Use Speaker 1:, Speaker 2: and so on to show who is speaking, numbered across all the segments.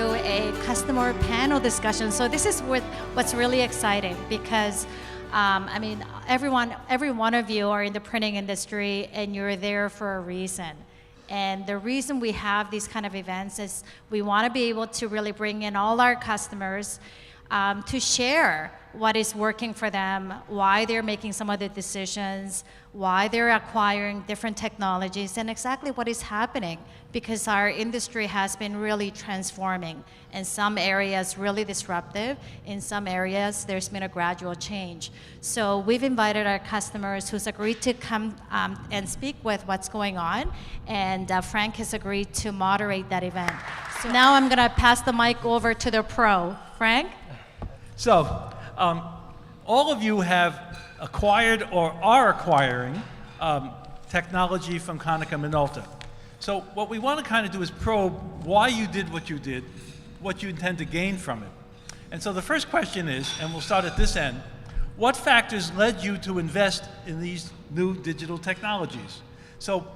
Speaker 1: do a customer panel discussion. So this is what's really exciting because I mean, every one of you are in the printing industry and you're there for a reason. And the reason we have these kind of events is we want to be able to really bring in all our customers to share what is working for them, why they're making some of the decisions, why they're acquiring different technologies, and exactly what is happening, because our industry has been really transforming. In some areas, really disruptive. In some areas, there's been a gradual change. So we've invited our customers who's agreed to come and speak with what's going on, and Frank has agreed to moderate that event. So now I'm gonna pass the mic over to the pro. Frank?
Speaker 2: So, all of you have acquired or are acquiring technology from Konica Minolta. So what we want to kind of do is probe why you did, what you intend to gain from it. And so the first question is, and we'll start at this end, what factors led you to invest in these new digital technologies? So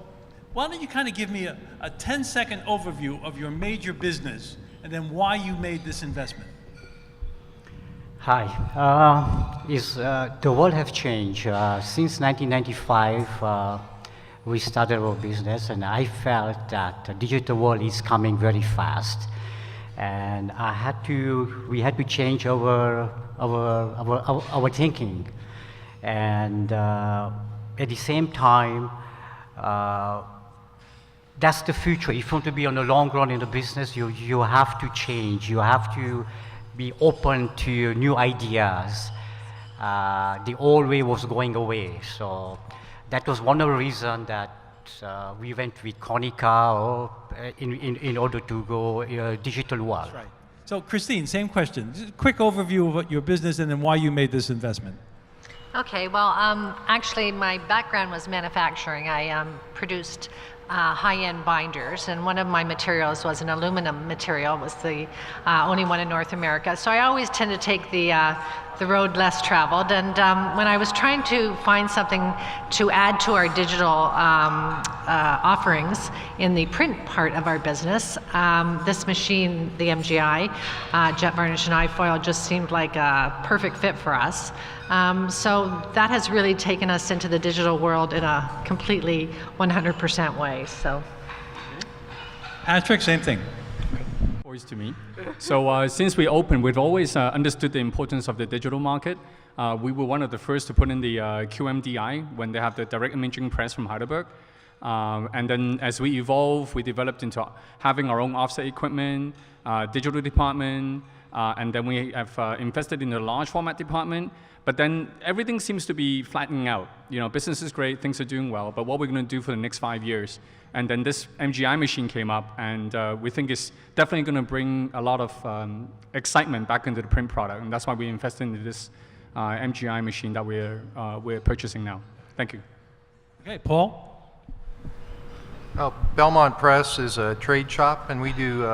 Speaker 2: why don't you kind of give me a 10-second overview of your major business and then why you made this investment?
Speaker 3: Hi. The world has changed. Since 1995, we started our business, and I felt that the digital world is coming very fast, and we had to change our thinking, and at the same time, that's the future. If you want to be on the long run in the business, you have to change. You have to be open to new ideas. The old way was going away. So that was one of the reasons that we went with Konica in order to go digital world.
Speaker 2: That's right. So Christine, same question. Just a quick overview of what your business and then why you made this investment.
Speaker 4: Okay, well, actually my background was manufacturing. I produced high-end binders, and one of my materials was an aluminum material. It was the only one in North America. So I always tend to take the road less traveled, and when I was trying to find something to add to our digital offerings in the print part of our business, this machine, the MGI, jet varnish and iFoil, just seemed like a perfect fit for us. So that has really taken us into the digital world in a completely 100% way. So,
Speaker 2: Patrick, same thing.
Speaker 5: Voice to me. So since we opened, we've always understood the importance of the digital market. We were one of the first to put in the QMDI when they have the direct imaging press from Heidelberg. And then as we evolved, we developed into having our own offset equipment, digital department, and then we have invested in the large format department. But then everything seems to be flattening out. You know, business is great, things are doing well, but what we're going to do for the next 5 years? And then this MGI machine came up, and we think it's definitely going to bring a lot of excitement back into the print product, and that's why we invested into this MGI machine that we're purchasing now. Thank you.
Speaker 2: Okay, Paul?
Speaker 6: Well, Belmont Press is a trade shop, and we do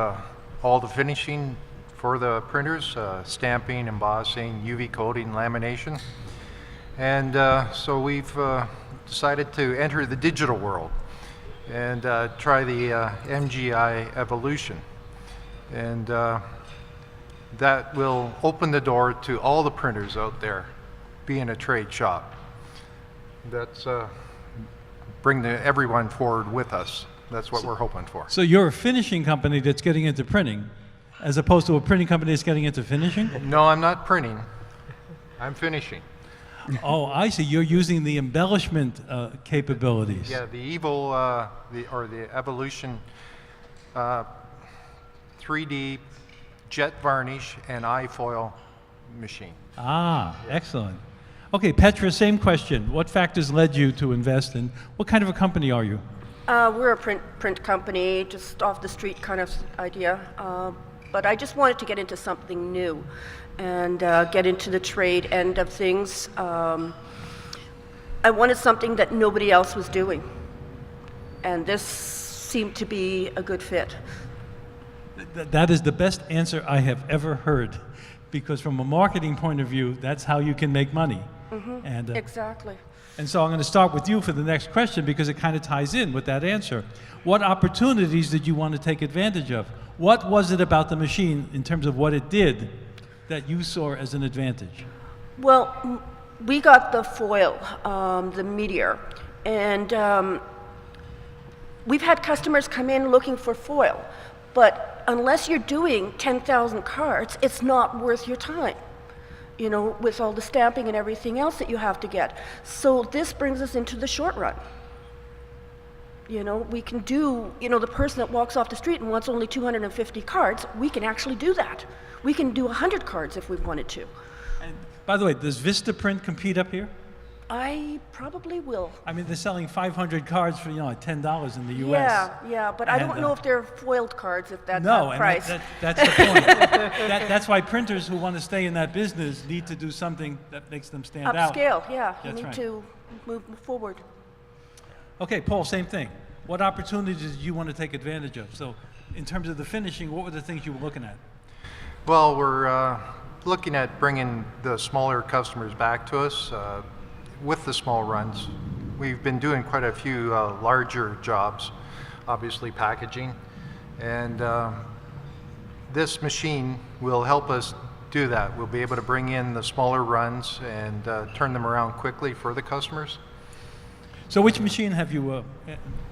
Speaker 6: all the finishing for the printers, stamping, embossing, UV coating, lamination. And so we've decided to enter the digital world and try the MGI Evolution. And that will open the door to all the printers out there being a trade shop. That's bring everyone forward with us. That's what we're hoping for.
Speaker 2: So you're a finishing company that's getting into printing, as opposed to a printing company that's getting into finishing?
Speaker 6: No, I'm not printing. I'm finishing.
Speaker 2: Oh, I see. You're using the embellishment capabilities.
Speaker 6: Yeah, the the Evolution 3D jet varnish and iFoil machine.
Speaker 2: Ah, excellent. Okay, Petra, same question. What factors led you to invest, and what kind of a company are you?
Speaker 7: We're a print company, just off the street kind of idea. But I just wanted to get into something new and get into the trade end of things. I wanted something that nobody else was doing. And this seemed to be a good fit.
Speaker 2: That is the best answer I have ever heard, because from a marketing point of view, that's how you can make money.
Speaker 7: Mm-hmm.
Speaker 2: And,
Speaker 7: exactly.
Speaker 2: And so I'm going to start with you for the next question because it kind of ties in with that answer. What opportunities did you want to take advantage of? What was it about the machine in terms of what it did that you saw as an advantage?
Speaker 7: Well, we got the foil, the Meteor, and we've had customers come in looking for foil, but unless you're doing 10,000 cards, it's not worth your time, you know, with all the stamping and everything else that you have to get. So this brings us into the short run. You know, we can do, you know, the person that walks off the street and wants only 250 cards, we can actually do that. We can do 100 cards if we wanted to.
Speaker 2: And by the way, does Vistaprint compete up here?
Speaker 7: I probably will.
Speaker 2: I mean, they're selling 500 cards for, you know, like $10 in the U.S.
Speaker 7: Yeah, but I don't know if they're foiled cards, if that's
Speaker 2: No,
Speaker 7: that
Speaker 2: and
Speaker 7: price.
Speaker 2: that's the point. That's why printers who want to stay in that business need to do something that makes them stand out.
Speaker 7: Upscale, yeah. You
Speaker 2: That's
Speaker 7: need
Speaker 2: right.
Speaker 7: to move forward.
Speaker 2: Okay, Paul, same thing. What opportunities did you want to take advantage of? So in terms of the finishing, what were the things you were looking at?
Speaker 6: Well, we're looking at bringing the smaller customers back to us with the small runs. We've been doing quite a few larger jobs, obviously packaging, and this machine will help us do that. We'll be able to bring in the smaller runs and turn them around quickly for the customers.
Speaker 2: So which machine have you?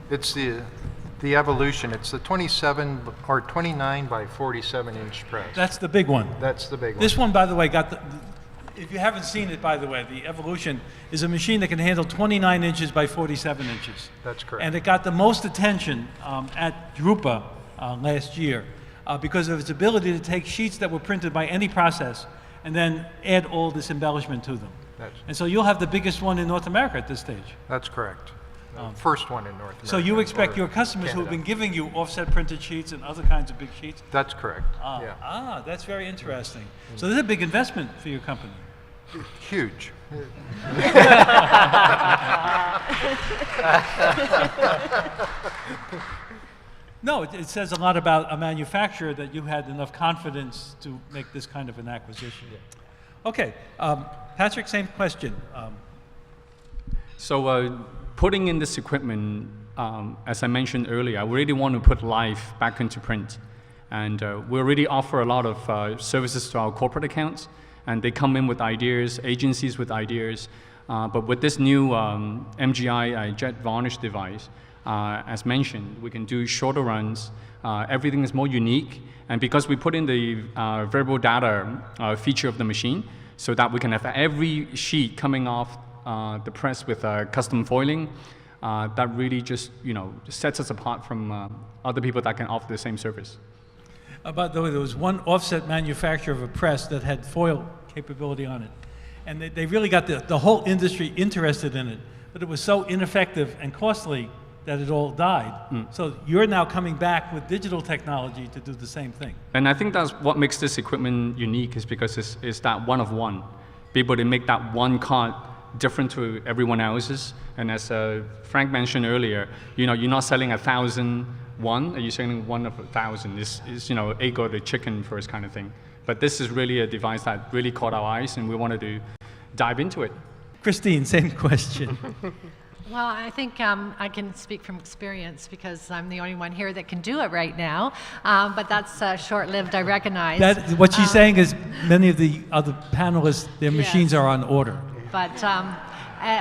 Speaker 6: It's the Evolution. It's the 27 or 29 by 47 inch press.
Speaker 2: That's the big one.
Speaker 6: That's the big one.
Speaker 2: This one, by the way, got the. If you haven't seen it, by the way, the Evolution is a machine that can handle 29 inches by 47 inches.
Speaker 6: That's correct.
Speaker 2: And it got the most attention at Drupa last year because of its ability to take sheets that were printed by any process and then add all this embellishment to them. And so you'll have the biggest one in North America at this stage.
Speaker 6: That's correct. First one in North America.
Speaker 2: So you expect
Speaker 6: or
Speaker 2: your customers who have
Speaker 6: Canada.
Speaker 2: been giving you offset printed sheets and other kinds of big sheets?
Speaker 6: That's correct. Yeah.
Speaker 2: That's very interesting. So this is a big investment for your company.
Speaker 6: Huge.
Speaker 2: No, it says a lot about a manufacturer that you had enough confidence to make this kind of an acquisition. Okay, Patrick, same question.
Speaker 5: So putting in this equipment, as I mentioned earlier, I really want to put life back into print. And we already offer a lot of services to our corporate accounts, and they come in with ideas, agencies with ideas. But with this new MGI jet varnish device, as mentioned, we can do shorter runs. Everything is more unique. And because we put in the variable data feature of the machine, so that we can have every sheet coming off the press with custom foiling, that really just, sets us apart from other people that can offer the same service.
Speaker 2: By the way, there was one offset manufacturer of a press that had foil capability on it. And they really got the whole industry interested in it. But it was so ineffective and costly that it all died. So you're now coming back with digital technology to do the same thing.
Speaker 5: And I think that's what makes this equipment unique, is because it's that one of one. Be able to make that one card different to everyone else's. And as Frank mentioned earlier, you're not selling 1,000 one, you're selling one of 1,000. It's egg or the chicken first kind of thing. But this is really a device that really caught our eyes, and we wanted to dive into it.
Speaker 2: Christine, same question.
Speaker 4: Well, I think I can speak from experience because I'm the only one here that can do it right now. But that's short-lived, I recognize.
Speaker 2: What she's saying is many of the other panelists, their machines are on order.
Speaker 4: But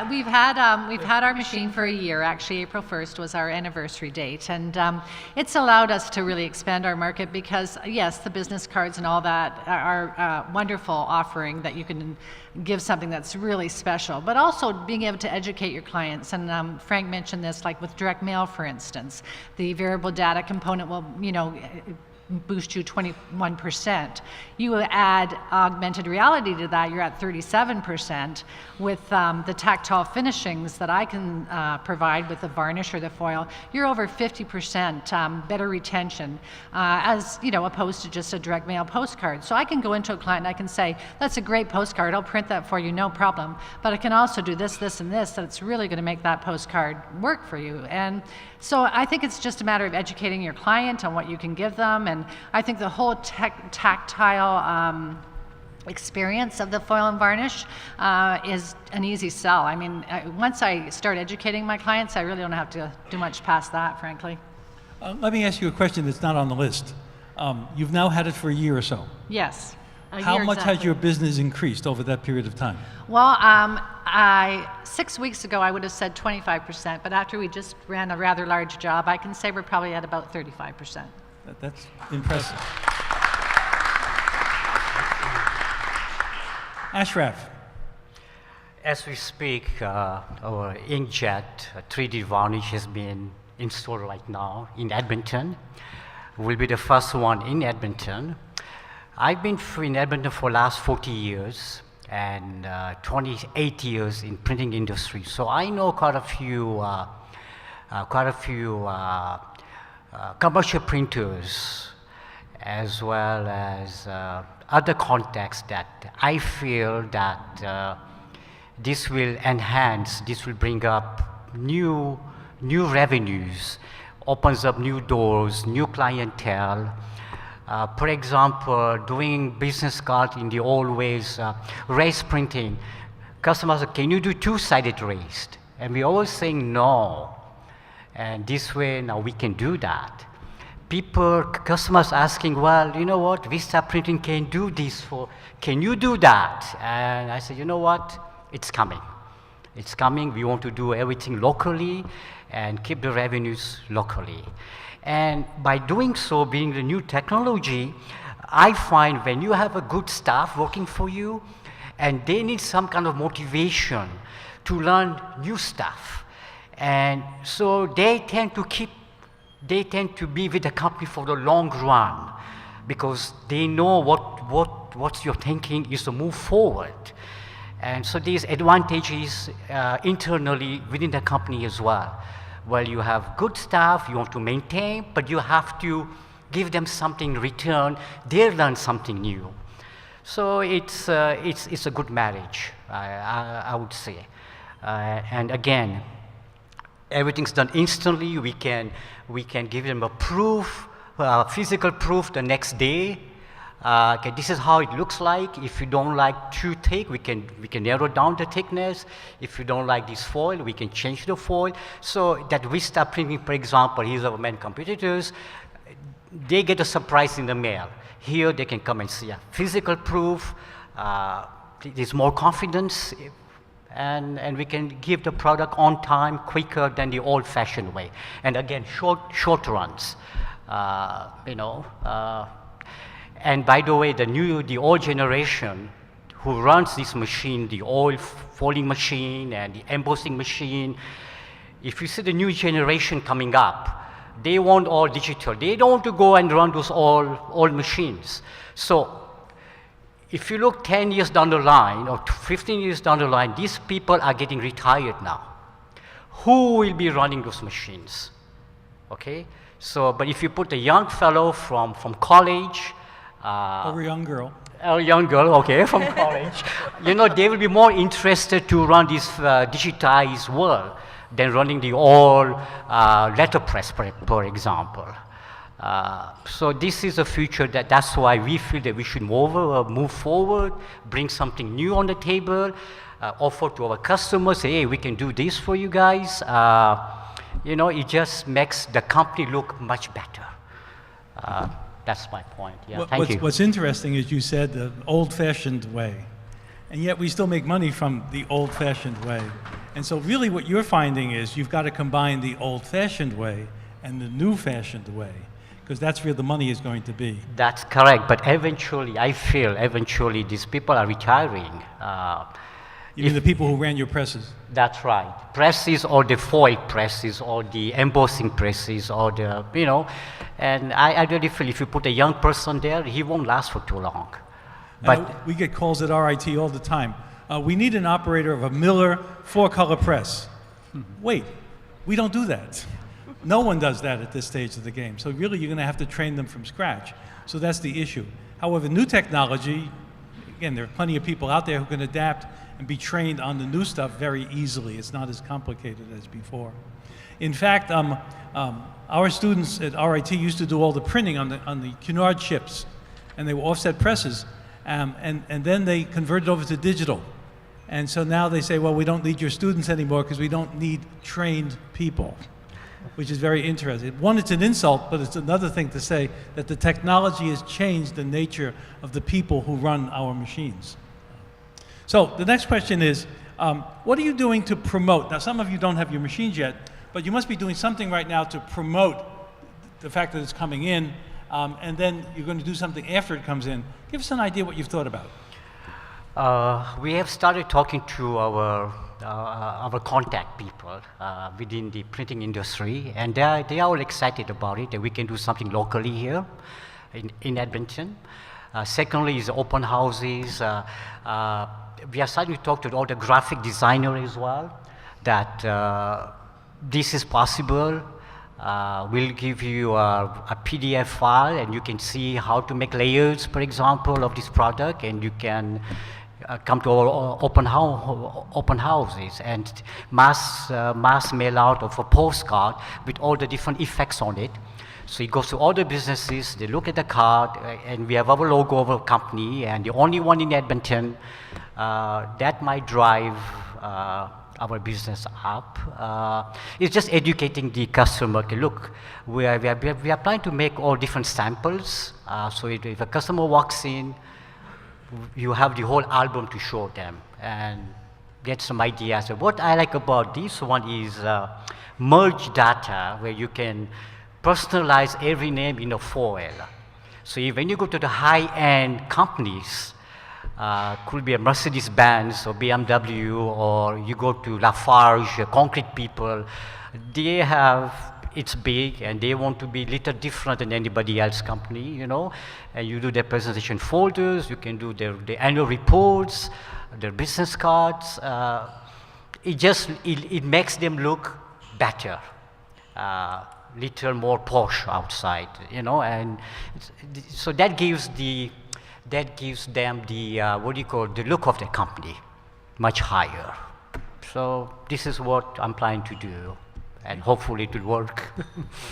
Speaker 4: we've had our machine for a year. Actually, April 1st was our anniversary date, and it's allowed us to really expand our market because, yes, the business cards and all that are a wonderful offering that you can give something that's really special, but also being able to educate your clients. And Frank mentioned this, like with direct mail, for instance, the variable data component will, boost you 21%. You add augmented reality to that, you're at 37%. With the tactile finishings that I can provide with the varnish or the foil, you're over 50% better retention, as opposed to just a direct mail postcard. So I can go into a client and I can say, that's a great postcard, I'll print that for you, no problem. But I can also do this, this, and this, that's really going to make that postcard work for you. And so I think it's just a matter of educating your client on what you can give them. And I think the whole tactile experience of the foil and varnish is an easy sell. I mean, once I start educating my clients, I really don't have to do much past that, frankly.
Speaker 2: Let me ask you a question that's not on the list. You've now had it for a year or so.
Speaker 4: Yes.
Speaker 2: How much has your business increased over that period of time?
Speaker 4: Well, 6 weeks ago I would have said 25%, but after we just ran a rather large job, I can say we're probably at about 35%.
Speaker 2: That's impressive. Ashraf.
Speaker 3: As we speak, our inkjet 3D varnish has been installed right now in Edmonton. We'll be the first one in Edmonton. I've been in Edmonton for the last 40 years and 28 years in printing industry. So I know quite a few commercial printers, as well as other contexts that I feel that this will enhance, this will bring up new revenues, opens up new doors, new clientele. For example, doing business cards in the old ways, raised printing. Customers say, can you do two-sided raised? And we always saying no. And this way, now we can do that. Customers asking, well, you know what, Vista Printing can do this can you do that? And I said, you know what, it's coming. It's coming. We want to do everything locally and keep the revenues locally. And by doing so, being the new technology, I find when you have a good staff working for you, and they need some kind of motivation to learn new stuff. And so they tend to be with the company for the long run, because they know what you're thinking is to move forward. And so these advantages internally within the company as well. Well, you have good staff, you want to maintain, but you have to give them something in return. They learn something new. So it's a good marriage, I would say. And again, everything's done instantly. We can give them a proof, physical proof the next day. Okay, this is how it looks like. If you don't like too thick, we can narrow down the thickness. If you don't like this foil, we can change the foil. So that Vista Printing, for example, here's our main competitors, they get a surprise in the mail. Here they can come and see a physical proof. There's more confidence, and we can give the product on time, quicker than the old-fashioned way. And again, short runs, And by the way, the old generation who runs this machine, the old folding machine and the embossing machine, if you see the new generation coming up, they want all digital. They don't want to go and run those old machines. So if you look 10 years down the line or 15 years down the line, these people are getting retired now. Who will be running those machines? Okay? So, but if you put a young fellow from college,
Speaker 2: or a young girl.
Speaker 3: A young girl, okay, from college. They will be more interested to run this digitized world than running the old letterpress, for example. So this is a future that's why we feel that we should move forward, bring something new on the table, offer to our customers, say, hey, we can do this for you guys. It just makes the company look much better. That's my point. Yeah, thank you.
Speaker 2: What's interesting is you said the old-fashioned way, and yet we still make money from the old-fashioned way. And so really what you're finding is you've got to combine the old-fashioned way and the new-fashioned way, because that's where the money is going to be.
Speaker 3: That's correct, but I feel eventually these people are retiring.
Speaker 2: You mean the people who ran your presses?
Speaker 3: That's right. Presses or the foil presses or the embossing presses or and I really feel if you put a young person there, he won't last for too long. But
Speaker 2: we get calls at RIT all the time. We need an operator of a Miller 4-color press. Wait, we don't do that. No one does that at this stage of the game. So really you're going to have to train them from scratch. So that's the issue. However, new technology, again, there are plenty of people out there who can adapt and be trained on the new stuff very easily. It's not as complicated as before. In fact, our students at RIT used to do all the printing on the Cunard chips, and they were offset presses. And then they converted over to digital. And so now they say, well, we don't need your students anymore because we don't need trained people, which is very interesting. One, it's an insult, but it's another thing to say that the technology has changed the nature of the people who run our machines. So the next question is, what are you doing to promote? Now, some of you don't have your machines yet, but you must be doing something right now to promote the fact that it's coming in, and then you're going to do something after it comes in. Give us an idea what you've thought about.
Speaker 3: We have started talking to our contact people within the printing industry, and they are all excited about it, that we can do something locally here in Edmonton. Secondly is open houses. We are starting to talk to all the graphic designers as well, that this is possible. We'll give you a PDF file, and you can see how to make layers, for example, of this product, and you can come to our open houses and mass mail out of a postcard with all the different effects on it. So it goes to all the businesses, they look at the card, and we have our logo of our company, and the only one in Edmonton that might drive our business up. It's just educating the customer. Okay, look, we are trying to make all different samples. So if a customer walks in, you have the whole album to show them and get some ideas. So what I like about this one is merge data, where you can personalize every name in a foil. So when you go to the high-end companies, could be a Mercedes-Benz or BMW, or you go to Lafarge, concrete people, they have, it's big and they want to be a little different than anybody else company, you know, and you do their presentation folders, you can do their annual reports, their business cards. It makes them look better, little more posh outside, you know, and so that gives them the the look of the company much higher. So this is what I'm planning to do, and hopefully it will work.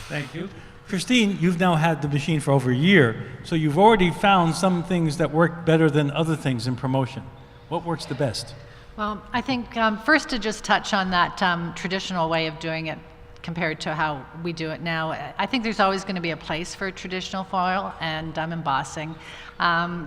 Speaker 2: Thank you. Christine, you've now had the machine for over a year, so you've already found some things that work better than other things in promotion. What works the best?
Speaker 4: Well, I think first to just touch on that traditional way of doing it compared to how we do it now. I think there's always going to be a place for traditional foil and embossing.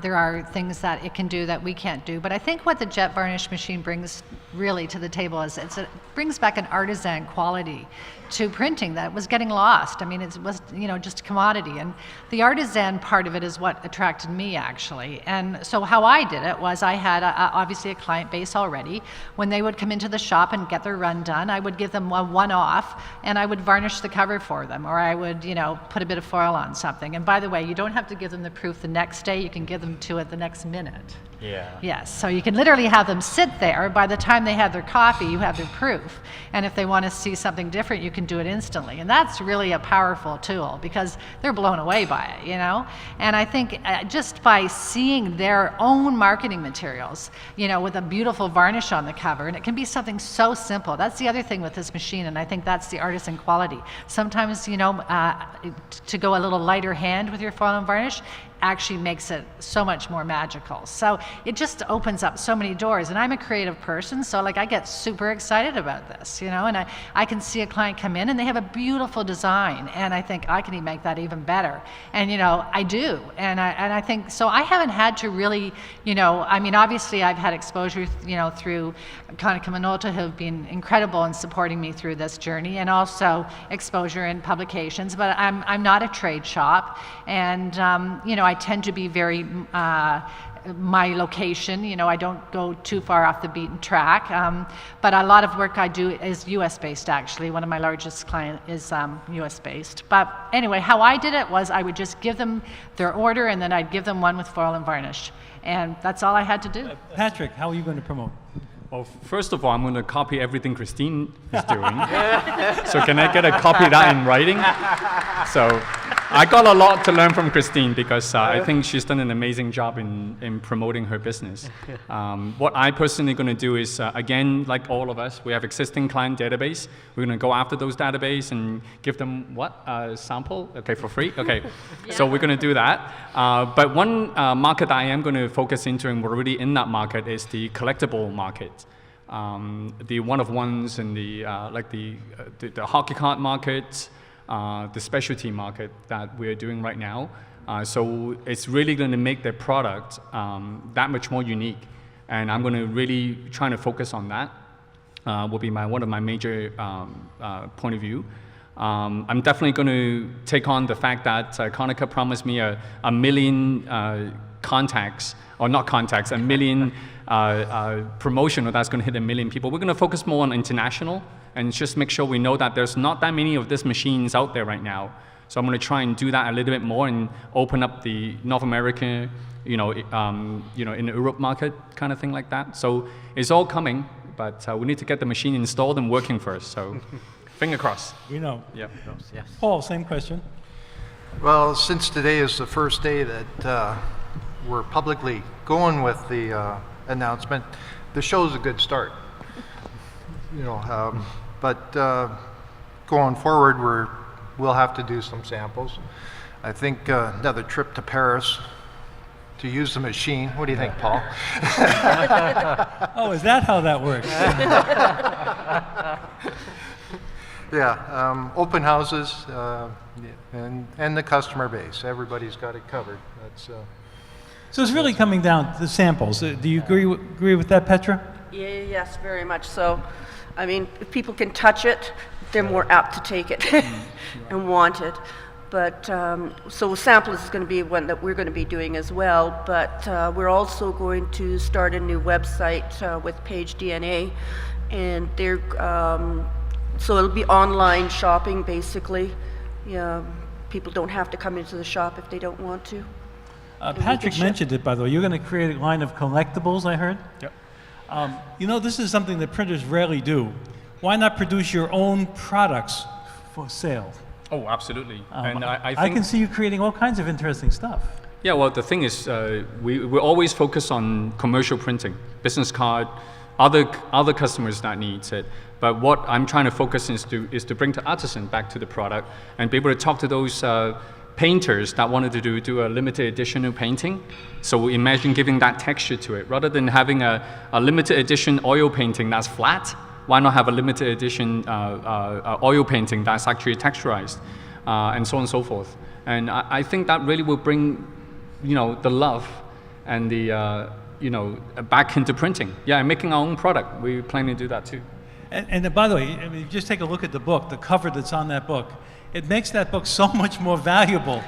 Speaker 4: There are things that it can do that we can't do, but I think what the jet varnish machine brings really to the table is it brings back an artisan quality to printing that was getting lost. I mean, it was, you know, just a commodity, and the artisan part of it is what attracted me, actually. And so how I did it was I had obviously a client base already. When they would come into the shop and get their run done, I would give them a one-off, and I would varnish the cover for them, or I would, you know, put a bit of foil on something. And by the way, you don't have to give them the proof the next day, you can give them to it the next minute.
Speaker 3: Yeah.
Speaker 4: Yes, so you can literally have them sit there. By the time they have their coffee, you have their proof. And if they want to see something different, you can do it instantly. And that's really a powerful tool because they're blown away by it, you know? And I think just by seeing their own marketing materials, you know, with a beautiful varnish on the cover, and it can be something so simple. That's the other thing with this machine, and I think that's the artisan quality. Sometimes, you know, to go a little lighter hand with your foil and varnish actually makes it so much more magical. So it just opens up so many doors, and I'm a creative person, so like I get super excited about this, you know, and I can see a client come in and they have a beautiful design, and I think I can make that even better, and you know, I do, and I think, so I haven't had to really, you know, I mean, obviously I've had exposure, you know, through Konica Minolta, who have been incredible in supporting me through this journey, and also exposure in publications, but I'm not a trade shop, and you know, I tend to be very my location, you know, I don't go too far off the beaten track, but a lot of work I do is US based, actually. One of my largest clients is US based. But anyway, how I did it was I would just give them their order, and then I'd give them one with foil and varnish, and that's all I had to do.
Speaker 2: Patrick, how are you going to promote?
Speaker 5: Well, first of all, I'm going to copy everything Christine is doing. So can I get a copy of that in writing? So I got a lot to learn from Christine because I think she's done an amazing job in promoting her business. What I personally going to do is, again, like all of us, we have existing client database. We're going to go after those database and give them what? A sample? Okay, for free? Okay, so we're going to do that. But one market I am going to focus into, and we're already in that market, is the collectible market. The one-of-ones and the hockey card market, the specialty market that we're doing right now. So it's really going to make their product that much more unique. And I'm going to really try to focus on that. Will be one of my major point of view. I'm definitely going to take on the fact that Konica promised me a million contacts, or not contacts, a million promotional that's going to hit 1 million people. We're going to focus more on international and just make sure we know that there's not that many of these machines out there right now. So I'm going to try and do that a little bit more and open up the North America, in the Europe market kind of thing like that. So it's all coming, but we need to get the machine installed and working first. So finger crossed.
Speaker 2: We know.
Speaker 5: Yeah.
Speaker 3: Yes.
Speaker 2: Paul, same question.
Speaker 6: Well, since today is the first day that we're publicly going with the announcement, the show's a good start. But going forward, we'll have to do some samples. I think another trip to Paris to use the machine. What do you think, Paul?
Speaker 2: Oh, is that how that works?
Speaker 6: Yeah, open houses and the customer base. Everybody's got it covered. That's.
Speaker 2: So it's really coming down to samples. Do you agree with that, Petra?
Speaker 7: Yes, very much so. I mean, if people can touch it, they're more apt to take it and want it. But so samples is going to be one that we're going to be doing as well. But we're also going to start a new website with Page DNA, and they're so it'll be online shopping basically. Yeah, people don't have to come into the shop if they don't want to.
Speaker 2: Patrick mentioned it, by the way. You're going to create a line of collectibles, I heard?
Speaker 5: Yep.
Speaker 2: This is something that printers rarely do. Why not produce your own products for sale?
Speaker 5: Oh, absolutely. And I
Speaker 2: I
Speaker 5: think,
Speaker 2: can see you creating all kinds of interesting stuff.
Speaker 5: yeah, well, the thing is, we always focus on commercial printing, business card, other customers that needs it. But what I'm trying to focus is to bring the artisan back to the product and be able to talk to those painters that wanted to do a limited edition painting. So imagine giving that texture to it. Rather than having a limited edition oil painting that's flat, why not have a limited edition oil painting that's actually texturized, and so on and so forth. And I think that really will bring, the love and the, back into printing. Yeah, and making our own product. We plan to do that too.
Speaker 2: And by the way, I mean, just take a look at the book, the cover that's on that book. It makes that book so much more valuable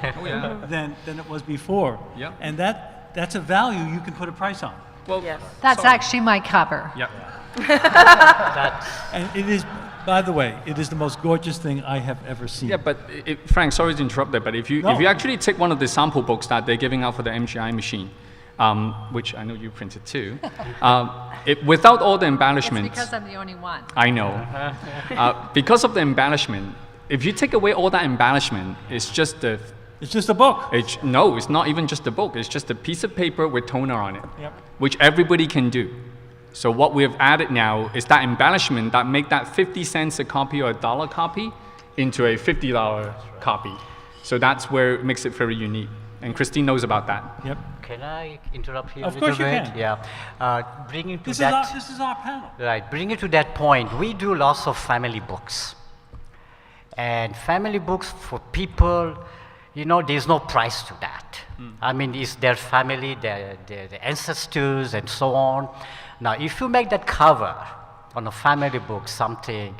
Speaker 2: than it was before.
Speaker 5: Yeah.
Speaker 2: And that's a value you can put a price on.
Speaker 5: Well,
Speaker 7: Yes.
Speaker 4: That's actually my cover.
Speaker 5: yeah.
Speaker 2: And it is, by the way, it is the most gorgeous thing I have ever seen.
Speaker 5: Yeah, but Frank, sorry to interrupt there, but if you actually take one of the sample books that they're giving out for the MGI machine, which I know you printed too, without all the
Speaker 4: It's
Speaker 5: embellishments.
Speaker 4: because I'm the only one.
Speaker 5: I know. Because of the embellishment, if you take away all that embellishment, it's just
Speaker 2: It's just a book.
Speaker 5: no, it's not even just a book. It's just a piece of paper with toner on it,
Speaker 2: Yep.
Speaker 5: which everybody can do. So what we have added now is that embellishment that make that 50 cents a copy or $1 copy into a $50 copy. So that's where it makes it very unique. And Christine knows about that.
Speaker 2: Yep.
Speaker 3: Can I interrupt here
Speaker 2: Of
Speaker 3: a
Speaker 2: course
Speaker 3: little
Speaker 2: you
Speaker 3: bit?
Speaker 2: can.
Speaker 3: Yeah. Bringing to
Speaker 2: This
Speaker 3: that.
Speaker 2: is our panel.
Speaker 3: Right, bring it to that point. We do lots of family books. And family books for people, there's no price to that. I mean, it's their family, their ancestors, and so on. Now, if you make that cover on a family book, something,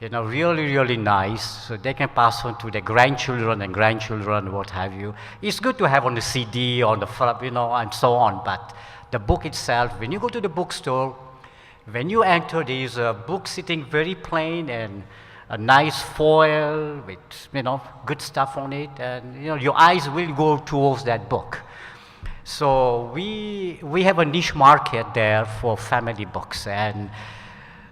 Speaker 3: really, really nice, so they can pass on to their grandchildren, what have you. It's good to have on the CD, on the front, and so on. But the book itself, when you go to the bookstore, when you enter, there is a book sitting very plain and a nice foil with, good stuff on it, and your eyes will go towards that book. So we have a niche market there for family books, and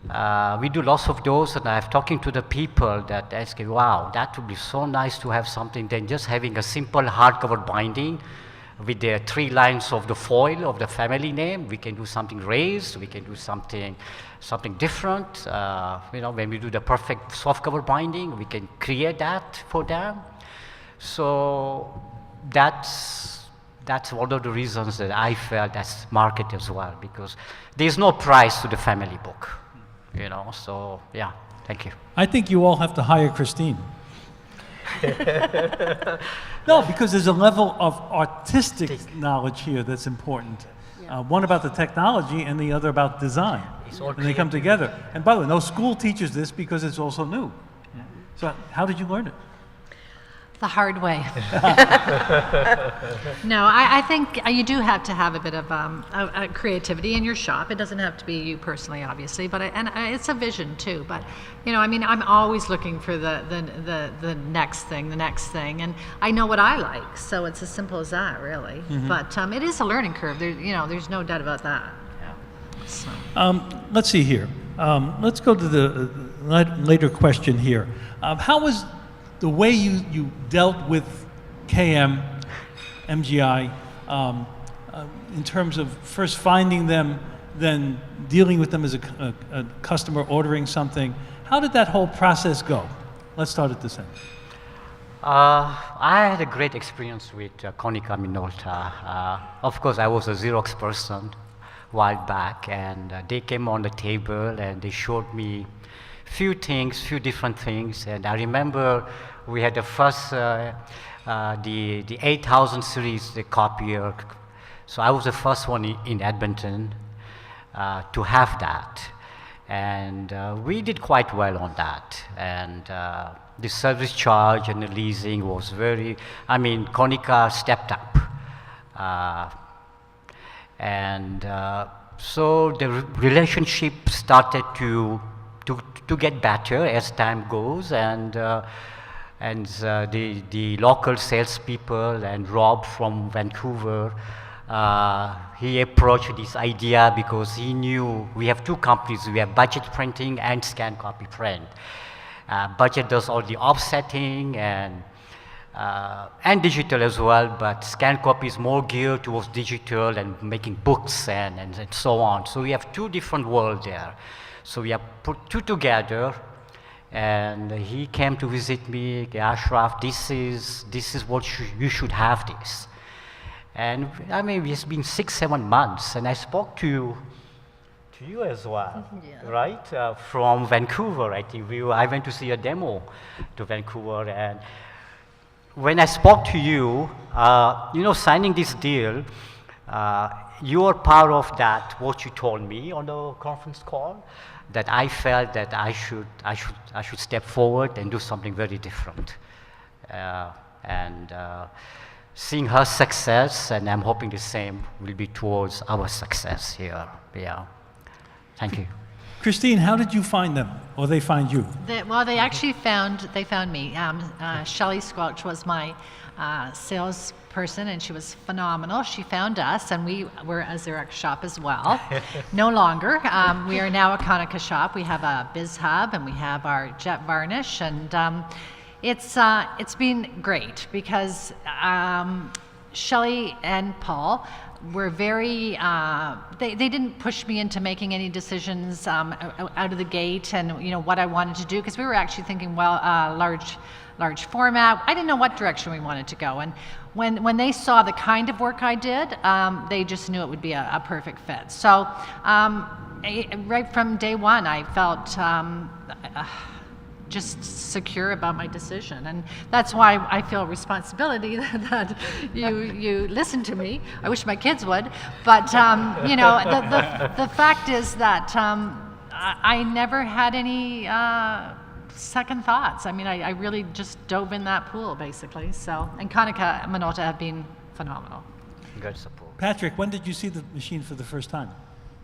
Speaker 3: We do lots of those, and I've talking to the people that ask, wow, that would be so nice to have something than just having a simple hardcover binding with the 3 lines of the foil of the family name. We can do something raised, we can do something different. You know, when we do the perfect softcover binding, we can create that for them. So that's one of the reasons that I felt that's market as well, because there's no price to the family book, you know. So yeah, thank you.
Speaker 2: I think you all have to hire Christine. No, because there's a level of artistic knowledge here that's important. One about the technology and the other about design. And they come together. And by the way, no school teaches this because it's also new. So how did you learn it?
Speaker 4: The hard way. No, I think you do have to have a bit of a creativity in your shop. It doesn't have to be you personally, obviously, but it's a vision too. But you know, I mean, I'm always looking for the next thing, and I know what I like, so it's as simple as that, really. But it is a learning curve. There's no doubt about that. So.
Speaker 2: Let's see here. Let's go to the later question here. How was the way you dealt with KM, MGI, in terms of first finding them, then dealing with them as a customer ordering something? How did that whole process go? Let's start at this end.
Speaker 3: I had a great experience with Konica Minolta. Of course, I was a Xerox person a while back, and they came on the table and they showed me few different things. And I remember we had the first, the 8000 series, the copier. So I was the first one in Edmonton to have that. And we did quite well on that. And the service charge and the leasing was very, I mean, Konica stepped up. So the relationship started to get better as time goes, and the local salespeople and Rob from Vancouver, he approached this idea because he knew we have 2 companies. We have Budget Printing and Scan Copy Print. Budget does all the offsetting and digital as well, but Scan Copy is more geared towards digital and making books and so on. So we have 2 different worlds there. So we have put 2 together, and he came to visit me. Ashraf, this is what you should have this. And I mean, it's been 6-7 months, and I spoke to you as well, right? From Vancouver, I think I went to see a demo to Vancouver, and when I spoke to you, you know, signing this deal, you are part of that. What you told me on the conference call, that I felt that I should step forward and do something very different, seeing her success, and I'm hoping the same will be towards our success here. Yeah, thank you.
Speaker 2: Christine, how did you find them, or they find you?
Speaker 4: They actually found me. Shelley Squelch was my salesperson, and she was phenomenal. She found us, and we were a Xerox shop as well. No longer. We are now a Konica shop. We have a Biz Hub, and we have our Jet Varnish, and it's been great because Shelley and Paul were very, they didn't push me into making any decisions out of the gate, and you know what I wanted to do, because we were actually thinking, well, large format. I didn't know what direction we wanted to go, and when they saw the kind of work I did, they just knew it would be a perfect fit. So right from day one, I felt just secure about my decision, and that's why I feel responsibility that you listen to me. I wish my kids would, but you know, the fact is that I never had any second thoughts. I mean, I really just dove in that pool, basically. So, and Konica Minolta have been phenomenal.
Speaker 3: Good support.
Speaker 2: Patrick, when did you see the machine for the first time?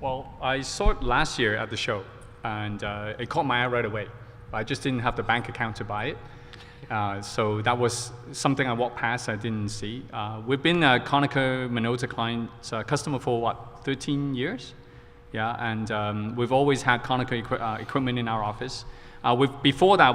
Speaker 5: Well, I saw it last year at the show, and it caught my eye right away. I just didn't have the bank account to buy it. So that was something I walked past, I didn't see. We've been a Konica Minolta client, customer for what, 13 years? Yeah, and we've always had Konica equipment in our office. Before that,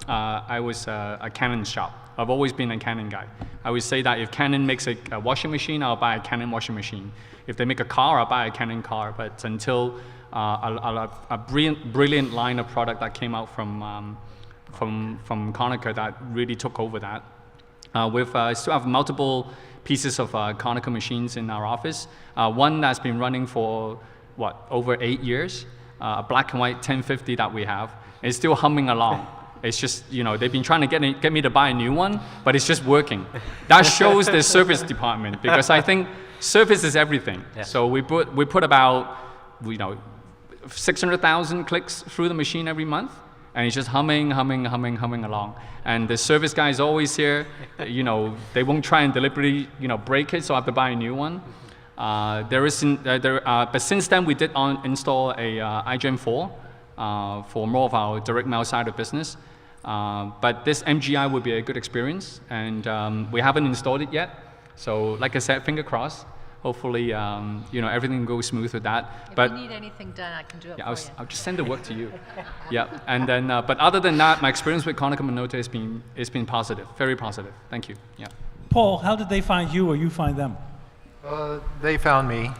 Speaker 5: I was a Canon shop. I've always been a Canon guy. I would say that if Canon makes a washing machine, I'll buy a Canon washing machine. If they make a car, I'll buy a Canon car. But until a brilliant line of product that came out from Konica that really took over that. We still have multiple pieces of Konica machines in our office. One that's been running for, over 8 years. A black and white 1050 that we have. It's still humming along. It's just, they've been trying to get me to buy a new one, but it's just working. That shows the service department, because I think service is everything. Yes. So we put about, 600,000 clicks through the machine every month, and it's just humming along. And the service guy is always here. They won't try and deliberately, break it, so I have to buy a new one. But since then, we did install a iGen 4 for more of our direct mail side of business. But this MGI would be a good experience, and we haven't installed it yet. So, like I said, finger crossed. Hopefully, everything goes smooth with that.
Speaker 4: If you need anything done, I can do it for you.
Speaker 5: I'll just send the work to you. Yeah, and then, but other than that, my experience with Konica Minolta has been positive, very positive. Thank you. Yeah.
Speaker 2: Paul, how did they find you, or you find them?
Speaker 6: They found me.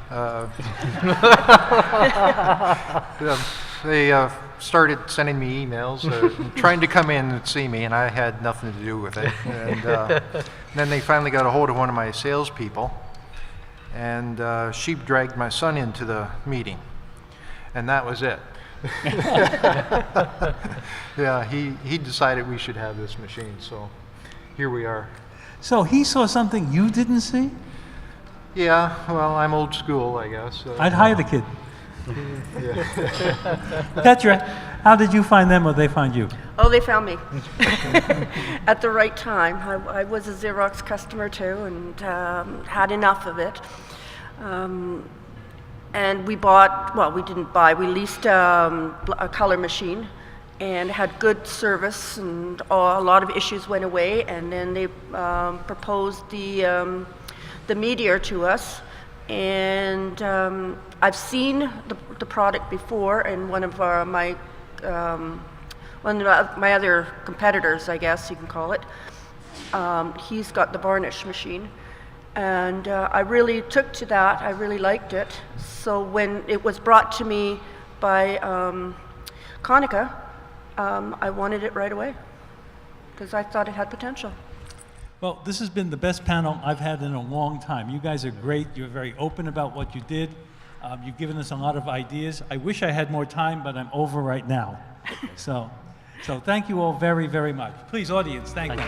Speaker 6: They started sending me emails, trying to come in and see me, and I had nothing to do with it. And then they finally got a hold of one of my salespeople, and she dragged my son into the meeting, and that was it. Yeah, he decided we should have this machine, so here we are.
Speaker 2: So he saw something you didn't see?
Speaker 6: Yeah, well, I'm old school, I guess.
Speaker 2: I'd hire the kid.
Speaker 6: Yeah.
Speaker 2: Petra, how did you find them, or they find you?
Speaker 7: Oh, they found me at the right time. I was a Xerox customer too, and had enough of it. And we leased a color machine, and had good service, and a lot of issues went away. And then they proposed the Meteor to us, and I've seen the product before, and one of my other competitors, I guess you can call it, he's got the varnish machine, and I really took to that. I really liked it. So when it was brought to me by Konica, I wanted it right away because I thought it had potential.
Speaker 2: Well, this has been the best panel I've had in a long time. You guys are great. You're very open about what you did. You've given us a lot of ideas. I wish I had more time, but I'm over right now. So thank you all very, very much. Please, audience, thank you.